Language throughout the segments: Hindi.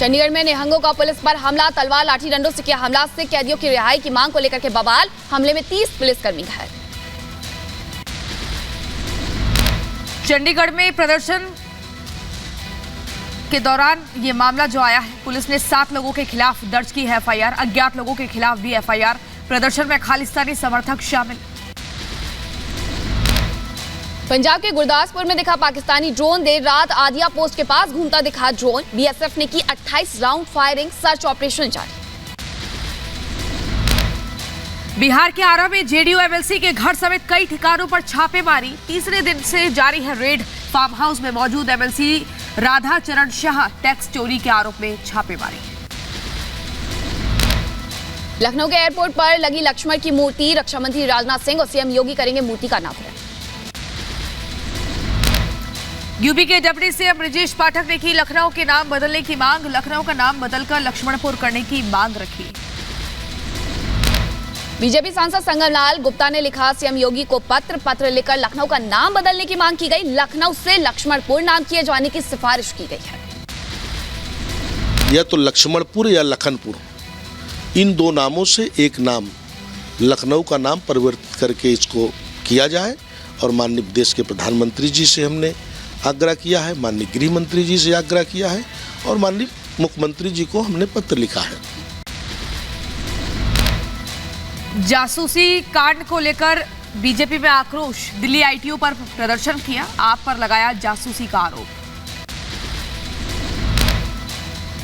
चंडीगढ़ में निहंगों का पुलिस पर हमला, तलवार लाठी डंडों से किया हमला, से कैदियों की रिहाई की मांग को लेकर के बवाल, हमले में 30 पुलिसकर्मी घायल। चंडीगढ़ में प्रदर्शन के दौरान ये मामला जो आया है, पुलिस ने 7 लोगों के खिलाफ दर्ज की है एफआईआर, अज्ञात लोगों के खिलाफ भी एफआईआर। प्रदर्शन में खालिस्तानी समर्थक शामिल। पंजाब के गुरदासपुर में दिखा पाकिस्तानी ड्रोन, देर रात आदिया पोस्ट के पास घूमता दिखा ड्रोन, बीएसएफ ने की 28 राउंड फायरिंग, सर्च ऑपरेशन जारी। बिहार के आरा में जेडीयू एमएलसी के घर समेत कई ठिकानों पर छापेमारी, तीसरे दिन से जारी है रेड। फार्म हाउस में मौजूद एमएलसी राधा चरण शाह टैक्स चोरी के आरोप में छापेमारी। लखनऊ के एयरपोर्ट पर लगी लक्ष्मण की मूर्ति, रक्षा मंत्री राजनाथ सिंह और सीएम योगी करेंगे मूर्ति का अनावरण। यूपी के डिप्टी सीएम ब्रजेश पाठक ने की लखनऊ के नाम बदलने की मांग, लखनऊ का नाम बदलकर लक्ष्मणपुर करने की मांग रखी। बीजेपी सांसद संगमलाल गुप्ता ने लिखा सीएम योगी को पत्र लिखकर लखनऊ का नाम बदलने की मांग की गई, लखनऊ से लक्ष्मणपुर नाम किए जाने की सिफारिश की गई है। या तो लक्ष्मणपुर या लखनपुर, इन दो नामों से एक नाम लखनऊ का नाम परिवर्तित करके इसको किया जाए। और माननीय देश के प्रधानमंत्री जी से हमने आग्रह किया है, माननीय गृह मंत्री जी से आग्रह किया है और माननीय मुख्यमंत्री जी को हमने पत्र लिखा है। जासूसी कांड को लेकर बीजेपी में आक्रोश, दिल्ली आईटीओ पर प्रदर्शन किया, आप पर लगाया जासूसी का आरोप।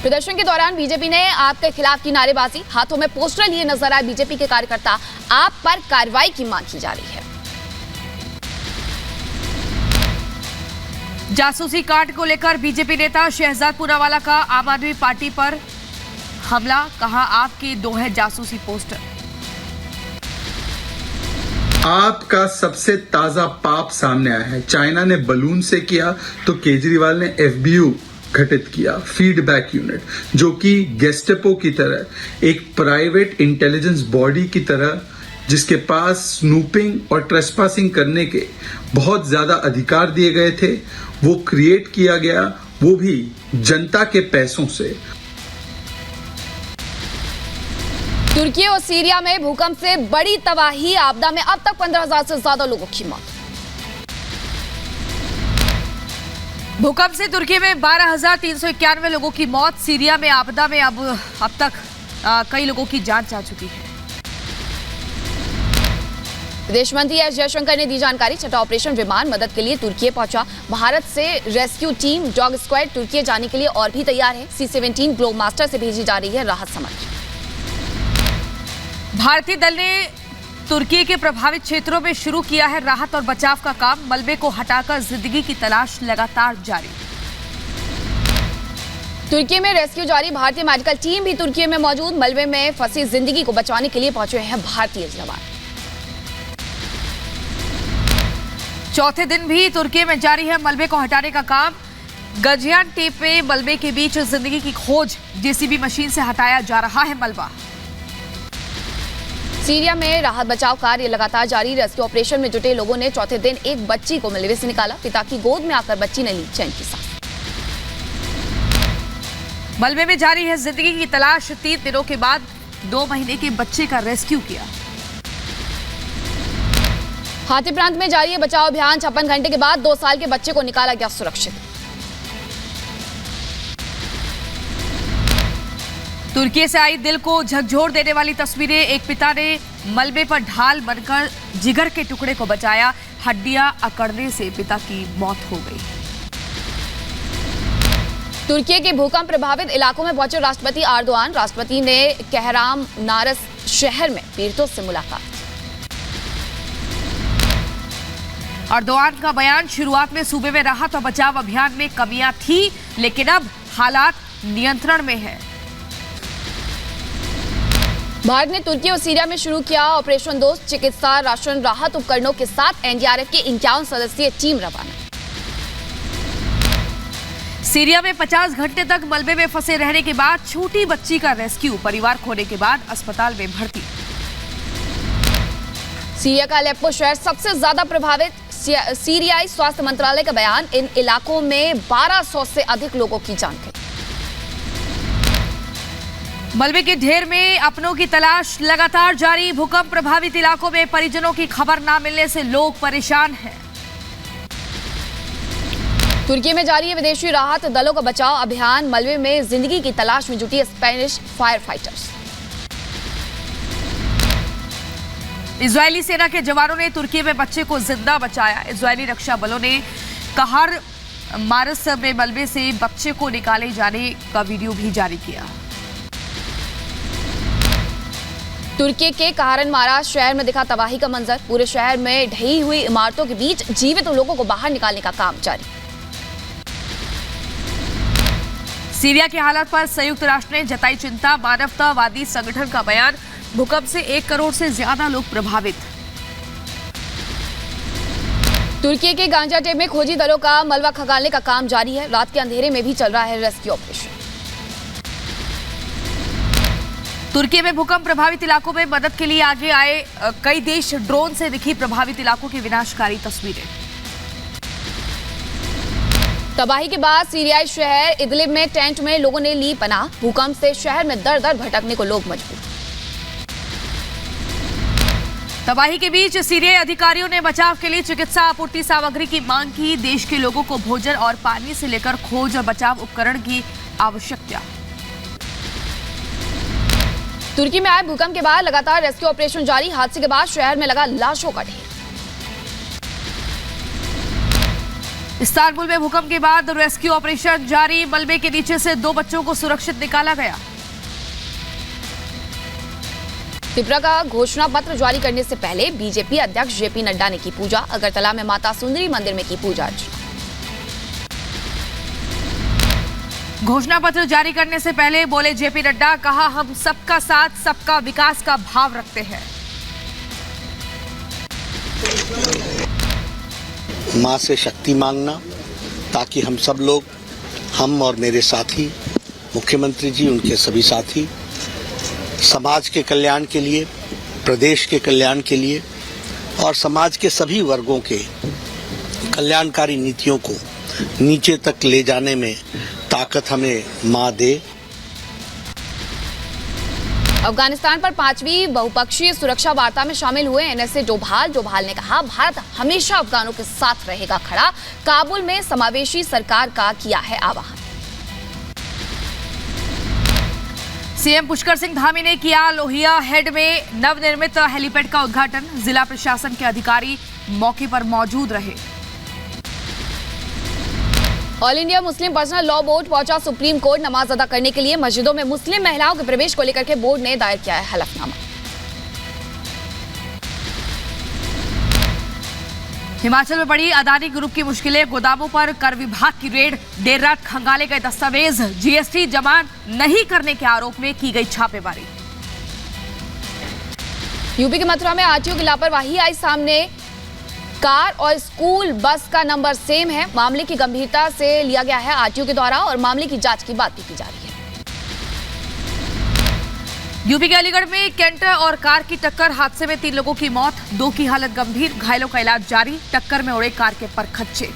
प्रदर्शन के दौरान बीजेपी ने आप के खिलाफ की नारेबाजी, हाथों में पोस्टर लिए नजर आए बीजेपी के कार्यकर्ता, आप पर कार्रवाई की मांग की जा रही है। जासूसी कांड को लेकर बीजेपी नेता शहजाद पूनावाला का आम आदमी पार्टी पर हमला, कहा आपके 2 है जासूसी पोस्टर। आपका सबसे ताजा पाप सामने आया है। चाइना ने बलून से किया तो केजरीवाल ने एफबीयू गठित किया, फीडबैक यूनिट, जो कि गेस्टेपो की तरह एक प्राइवेट इंटेलिजेंस बॉडी की तरह, जिसके पास स्नूपिंग और ट्रेसपासिंग करने के बहुत ज्यादा अधिकार दिए गए थे, वो क्रिएट किया गया, वो भी जनता के पैसों से। तुर्की और सीरिया में भूकंप से बड़ी तबाही, आपदा में अब तक 15,000 से ज्यादा लोगों की मौत। भूकंप से तुर्की में 12,391 लोगों की मौत, सीरिया में आपदा में अब तक कई लोगों की जान जा चुकी है। विदेश मंत्री एस जयशंकर ने दी जानकारी, छठा ऑपरेशन विमान मदद के लिए तुर्की पहुंचा, भारत से रेस्क्यू टीम डॉग स्क्वाड तुर्की जाने के लिए और भी तैयार है। C-17 ग्लोब मास्टर से भेजी जा रही है राहत सामग्री। भारतीय दल ने तुर्की के प्रभावित क्षेत्रों में शुरू किया है राहत और बचाव का काम, मलबे को हटाकर जिंदगी की तलाश लगातार जारी। तुर्की में रेस्क्यू जारी, भारतीय मेडिकल टीम भी तुर्की में मौजूद, मलबे में फंसी जिंदगी को बचाने के लिए पहुंचे हैं भारतीय जवान। चौथे दिन भी तुर्की में जारी है मलबे को हटाने का काम, गजियान टेप में मलबे के बीच जिंदगी की खोज, जेसीबी मशीन से हटाया जा रहा है मलबा। सीरिया में राहत बचाव कार्य लगातार जारी, रेस्क्यू ऑपरेशन में जुटे लोगों ने चौथे दिन एक बच्ची को मलबे से निकाला, पिता की गोद में आकर बच्ची ने ली चैन की सांस। मलबे में जारी है जिंदगी की तलाश, 3 दिनों के बाद 2 महीने के बच्चे का रेस्क्यू किया। हाथी प्रांत में जारी है बचाव अभियान, 56 घंटे के बाद 2 साल के बच्चे को निकाला गया सुरक्षित। तुर्की से आई दिल को झकझोर देने वाली तस्वीरें, एक पिता ने मलबे पर ढाल बनकर जिगर के टुकड़े को बचाया, हड्डियां अकड़ने से पिता की मौत हो गई। तुर्की के भूकंप प्रभावित इलाकों में पहुंचे राष्ट्रपति एर्दोआन, राष्ट्रपति ने कहराम नारस शहर में पीड़ितों से मुलाकात। एर्दोआन का बयान, शुरुआत में सूबे में राहत और बचाव अभियान में कमियां थी, लेकिन अब हालात नियंत्रण में है। भारत ने तुर्की और सीरिया में शुरू किया ऑपरेशन दोस्त, चिकित्सा राशन राहत उपकरणों के साथ एनडीआरएफ की 51 सदस्यीय टीम रवाना। सीरिया में 50 घंटे तक मलबे में फंसे रहने के बाद छोटी बच्ची का रेस्क्यू, परिवार खोने के बाद अस्पताल में भर्ती। सीरिया का अलेप्पो शहर सबसे ज्यादा प्रभावित, सीरियाई स्वास्थ्य मंत्रालय का बयान, इन इलाकों में 1200 से अधिक लोगों की जान गई। मलबे के ढेर में अपनों की तलाश लगातार जारी। भूकंप प्रभावित इलाकों में परिजनों की खबर न मिलने से लोग परेशान हैं। तुर्की में जारी है विदेशी राहत दलों का बचाव अभियान। मलबे में जिंदगी की तलाश में जुटी स्पेनिश फायर फाइटर्स। इजरायली सेना के जवानों ने तुर्की में बच्चे को जिंदा बचाया। इजरायली रक्षा बलों ने कहर मारस में मलबे से बच्चे को निकाले जाने का वीडियो भी जारी किया। तुर्की के कहरन मारा शहर में दिखा तबाही का मंजर। पूरे शहर में ढही हुई इमारतों के बीच जीवित लोगों को बाहर निकालने का काम जारी। सीरिया की हालत पर संयुक्त राष्ट्र ने जताई चिंता। मानवतावादी संगठन का बयान। भूकंप से 1 करोड़ से ज्यादा लोग प्रभावित। तुर्की के गांजाटेप में खोजी दलों का मलबा खंगालने का काम जारी है। रात के अंधेरे में भी चल रहा है रेस्क्यू ऑपरेशन। तुर्की में भूकंप प्रभावित इलाकों में मदद के लिए आगे आए कई देश। ड्रोन से दिखी प्रभावित इलाकों की विनाशकारी तस्वीरें। तबाही के बाद सीरियाई शहर इदलिब में टेंट में लोगों ने ली पनाह। भूकंप से शहर में दर दर भटकने को लोग मजबूर। तबाही के बीच सीरियाई अधिकारियों ने बचाव के लिए चिकित्सा आपूर्ति सामग्री की मांग की। देश के लोगों को भोजन और पानी से लेकर खोज और बचाव उपकरण की आवश्यकता। तुर्की में आए भूकंप के बाद लगातार रेस्क्यू ऑपरेशन जारी। हादसे के बाद शहर में लगा लाशों का ढेर। इस्तांबुल में भूकंप के बाद रेस्क्यू ऑपरेशन जारी। मलबे के नीचे से 2 बच्चों को सुरक्षित निकाला गया। त्रिपुरा का घोषणा पत्र जारी करने से पहले बीजेपी अध्यक्ष जेपी नड्डा ने की पूजा। अगरतला में माता सुंदरी मंदिर में की पूजा अर्चना। घोषणा पत्र जारी करने से पहले बोले जेपी नड्डा, कहा हम सबका साथ सबका विकास का भाव रखते हैं। माँ से शक्ति मांगना ताकि हम सब लोग, हम और मेरे साथी, मुख्यमंत्री जी, उनके सभी साथी, समाज के कल्याण के लिए, प्रदेश के कल्याण के लिए और समाज के सभी वर्गों के कल्याणकारी नीतियों को नीचे तक ले जाने में ताकत हमें माँ दे। अफगानिस्तान पर 5वीं बहुपक्षीय सुरक्षा वार्ता में शामिल हुए एनएसए डोभाल ने कहा, भारत हमेशा अफगानों के साथ रहेगा खड़ा। काबुल में समावेशी सरकार का किया है आह्वान। सीएम पुष्कर सिंह धामी ने किया लोहिया हेड में नवनिर्मित हेलीपैड का उद्घाटन। जिला प्रशासन के अधिकारी मौके पर मौजूद रहे। All India Muslim personal law board पहुंचा सुप्रीम कोर्ट। नमाज अदा करने के लिए मस्जिदों में मुस्लिम महिलाओं के प्रवेश को लेकर के बोर्ड ने दायर किया है हलफनामा। हिमाचल में बड़ी अदानी ग्रुप की मुश्किलें। गोदामों पर कर विभाग की रेड। देर रात खंगाले गए दस्तावेज। जीएसटी जमा नहीं करने के आरोप में की गई छापेमारी। यूपी के मथुरा में आरटीओ की लापरवाही आई सामने। कार और स्कूल बस का नंबर सेम है। मामले की गंभीरता से लिया गया है आरटीओ के द्वारा और मामले की जांच की बात भी की जा रही है। यूपी के अलीगढ़ में कैंटर और कार की टक्कर। हादसे में 3 लोगों की मौत, 2 की हालत गंभीर। घायलों का इलाज जारी। टक्कर में उड़े कार के परखच्चे।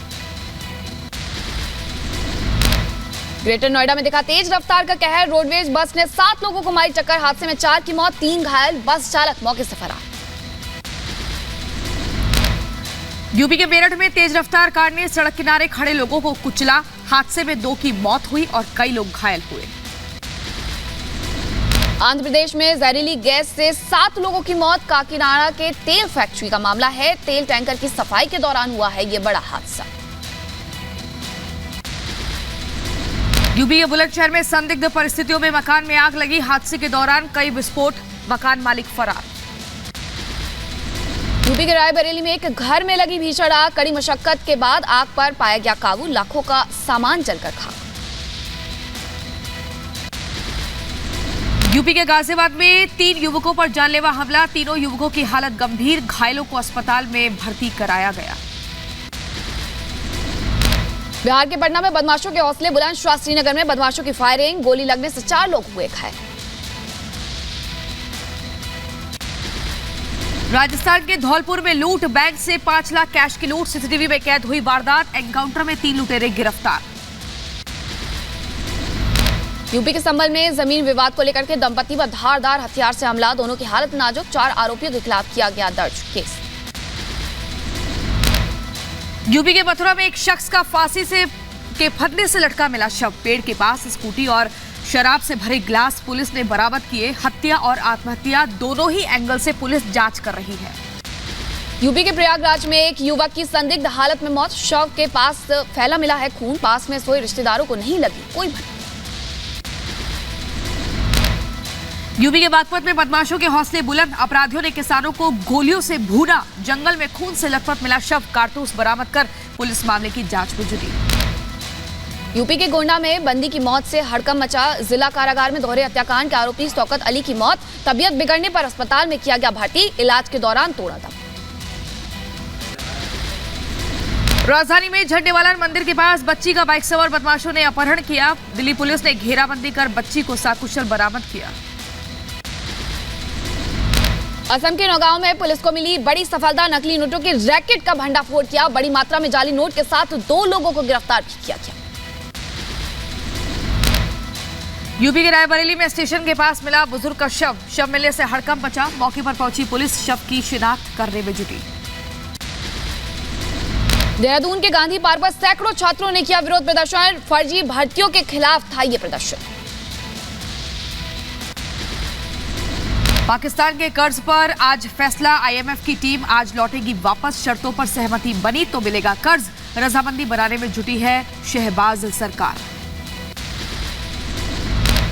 ग्रेटर नोएडा में दिखा तेज रफ्तार का कहर। रोडवेज बस ने 7 लोगों को मारी टक्कर। हादसे में 4 की मौत, 3 घायल। बस चालक मौके से फरार। यूपी के मेरठ में तेज रफ्तार कार ने सड़क किनारे खड़े लोगों को कुचला। हादसे में 2 की मौत हुई और कई लोग घायल हुए। आंध्र प्रदेश में जहरीली गैस से 7 लोगों की मौत। काकीनाडा के तेल फैक्ट्री का मामला है। तेल टैंकर की सफाई के दौरान हुआ है ये बड़ा हादसा। यूपी के बुलंदशहर में संदिग्ध परिस्थितियों में मकान में आग लगी। हादसे के दौरान कई विस्फोट। मकान मालिक फरार। यूपी के रायबरेली में एक घर में लगी भीषण आग। कड़ी मशक्कत के बाद आग पर पाया गया काबू। लाखों का सामान जलकर खाक। यूपी के गाजियाबाद में 3 युवकों पर जानलेवा हमला। तीनों युवकों की हालत गंभीर। घायलों को अस्पताल में भर्ती कराया गया। बिहार के पटना में बदमाशों के हौसले बुलंद। श्रीनगर में बदमाशों की फायरिंग। गोली लगने से 4 लोग हुए घायल। राजस्थान के धौलपुर में लूट। बैंक से 5 लाख कैश की लूट। सीसीटीवी में कैद हुई वारदात। एनकाउंटर में 3 लुटेरे गिरफ्तार। यूपी के संभल में जमीन विवाद को लेकर के दंपति पर धारदार हथियार से हमला, दोनों की हालत नाजुक, 4 आरोपियों के खिलाफ किया गया दर्ज केस। यूपी के मथुरा में एक शख्स का फांसी के फंदे से लटका मिला शव, पेड़ के पास स्कूटी और शराब से भरे गिलास पुलिस ने बरामद किए। हत्या और आत्महत्या दोनों ही एंगल से पुलिस जांच कर रही है। यूपी के प्रयागराज में एक युवक की संदिग्ध हालत में मौत, शव के पास फैला मिला है खून, पास में सोए रिश्तेदारों को नहीं लगी कोई भनक। यूपी के बागपत में बदमाशों के हौसले बुलंद, अपराधियों ने किसानों को गोलियों से भूना, जंगल में खून से लथपथ मिला शव, कारतूस बरामद कर पुलिस मामले की जांच में जुटी। यूपी के गोंडा में बंदी की मौत से हड़कंप मचा, जिला कारागार में दोहरे हत्याकांड के आरोपी शौकत अली की मौत, तबीयत बिगड़ने पर अस्पताल में किया गया भर्ती, इलाज के दौरान तोड़ा दम। राजधानी में झंडेवाला मंदिर के पास बच्ची का बाइक सवार बदमाशों ने अपहरण किया, दिल्ली पुलिस ने घेराबंदी कर बच्ची को सकुशल बरामद किया। असम के नौगांव में पुलिस को मिली बड़ी सफलता, नकली नोटों के रैकेट का भंडाफोड़ किया, बड़ी मात्रा में जाली नोट के साथ 2 लोगों को गिरफ्तार भी किया गया। यूपी के रायबरेली में स्टेशन के पास मिला बुजुर्ग का शव मिलने से हड़कंप मचा, मौके पर पहुंची पुलिस शव की शिनाख्त करने में जुटी। देहरादून के गांधी पार्क पर सैकड़ों छात्रों ने किया विरोध प्रदर्शन, फर्जी भर्तियों के खिलाफ था ये प्रदर्शन। पाकिस्तान के कर्ज पर आज फैसला, आईएमएफ की टीम आज लौटेगी वापस, शर्तों पर सहमति बनी तो मिलेगा कर्ज, रजामंदी बनाने में जुटी है शहबाज सरकार।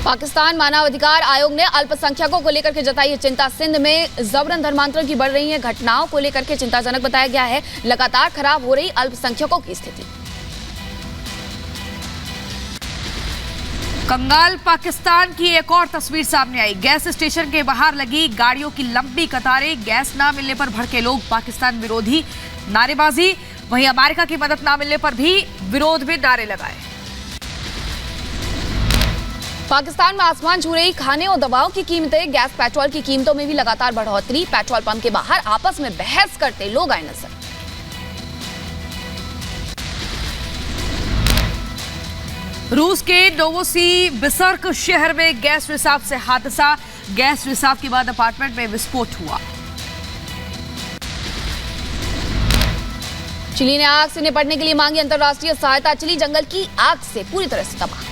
पाकिस्तान मानवाधिकार आयोग ने अल्पसंख्यकों को लेकर के जताई चिंता, सिंध में जबरन धर्मांतरण की बढ़ रही है घटनाओं को लेकर के चिंताजनक बताया गया है, लगातार खराब हो रही अल्पसंख्यकों की स्थिति। कंगाल पाकिस्तान की एक और तस्वीर सामने आई, गैस स्टेशन के बाहर लगी गाड़ियों की लंबी कतारें, गैस ना मिलने पर भड़के लोग, पाकिस्तान विरोधी नारेबाजी, वहीं अमेरिका की मदद ना मिलने पर भी विरोध में नारे लगाए। पाकिस्तान में आसमान छू रही खाने और दवाओं की कीमतें, गैस पेट्रोल की कीमतों में भी लगातार बढ़ोतरी, पेट्रोल पंप के बाहर आपस में बहस करते लोग आए नजर। रूस के नोवोसिबिर्स्क शहर में गैस रिसाव से हादसा, गैस रिसाव के बाद अपार्टमेंट में विस्फोट हुआ। चिली ने आग से निपटने के लिए मांगी अंतर्राष्ट्रीय सहायता, चिली जंगल की आग से पूरी तरह से तबाह।